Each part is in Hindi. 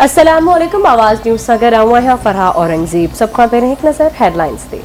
अस्सलामुअलैकुम। आवाज न्यूज़ सां गॾु आहियां फरहा औरंगज़ेब। सभ खां पहिरियों हिकु नज़र हेडलाइंस ते।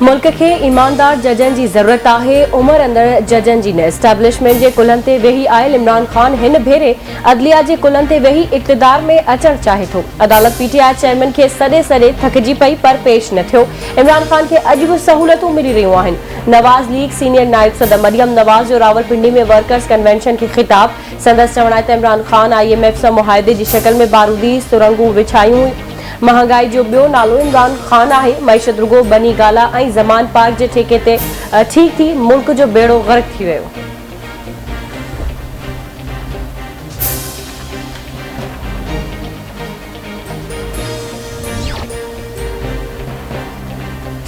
मुल्क खे ईमानदार जजनि जी ज़रूरत आहे। उमर अंदर जजनि जी न एस्टेब्लिशमेंट जे कुलनि ते वेही आयल इमरान खान हिन भेरे अदलिया जे कुलनि ते वेही इक़्तिदार में अचणु चाहे थो। अदालत पीटीआई चेयरमैन खे सॾे थकिजी पई पर पेश न थियो। इमरान खान खे अॼु बि सहूलियतूं मिली रहियूं आहिनि। नवाज़ लीग सीनियर नायब सदर मरियम नवाज़ जो रावलपिंडी में वर्कर्स कन्वेंशन खे ख़िताब। संदसि चवण आहे त इमरान खान IMF सां मुआहिदे जी शक्ल में बारूदी सुरंगूं विछायूं। महंगाई जो ॿियो नालो इमरान खान आहे। मईशत रुगो बनी गाला ऐं ज़मान पार्क जे ठेके ते ठीक थी मुल्क जो बेड़ो गर्क थी वियो।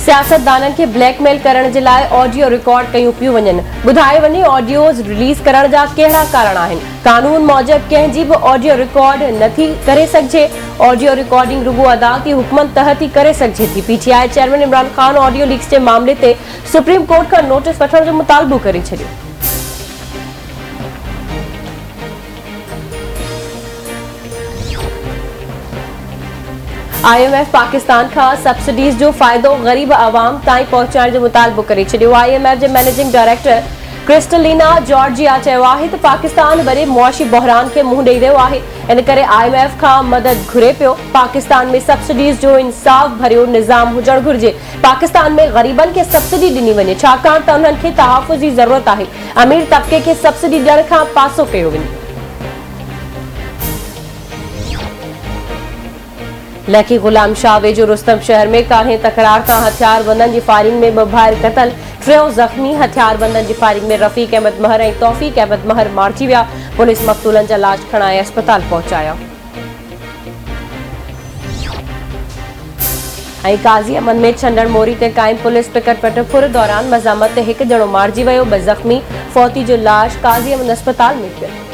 सियासतदाननि खे ब्लैकमेल करण जे लाइ ऑडियो रिकॉर्ड कयूं पियूं वञनि। ॿुधाए वञे ऑडियोज़ रिलीज़ करण जा कहिड़ा कारण आहिनि। कानून मूजिब कंहिंजी बि ऑडियो रिकॉर्ड नथी करे सघिजे। ऑडियो रिकॉर्डिंग रुगो अदालती हुक्मनि तहत ई करे सघिजे थी। PTI chairman Imran Khan audio leaks जे मामले ते सुप्रीम कोर्ट खां नोटिस वठण जो मुतालबो करे छॾियो। IMF पाकिस्तान खां सब्सिडीज़ जो फ़ाइदो ग़रीब अवाम ताईं पहुचाइण जो मुतालबो करे छॾियो। IMF जे मैनेजिंग डायरेक्टर क्रिस्टलिना जॉर्जिया चयो आहे त पाकिस्तान वॾे मुआशी बहरान खे मुंहुं ॾेई रहियो आहे। इन करे IMF खां मदद घुरे पियो। पाकिस्तान में सब्सिडीज़ जो इंसाफ़ भरियो निज़ाम हुजणु घुरिजे। पाकिस्तान में ग़रीबनि खे सब्सिडी ॾिनी वञे छाकाणि त उन्हनि खे तहफ़ुज़ जी ज़रूरत आहे। अमीर तबके खे सब्सिडी ॾियण खां पासो कयो वञे। लकी गुलाम शाह वेझो रुस्तम शहर में कान्हे तकरार तां हथियारबंदनि जी फायरिंग में 2 भाइर क़तल, 3 ज़ख़्मी। हथियारबंदनि जी फायरिंग में रफ़ीक अहमद महर ऐं तौफ़ीक अहमद महर मारिजी विया। पुलिस मक़तूलनि जा लाश खणाए अस्पताल पहुचाया। ऐं काज़ी अमन में छंडण मोरी ते क़ाइम पुलिस पिकट पटफुर दौरान मज़ामत ते हिकु ॼणो मारिजी वियो, 2 ज़ख़्मी। फौती जो लाश काज़ी अमन अस्पताल में पियो।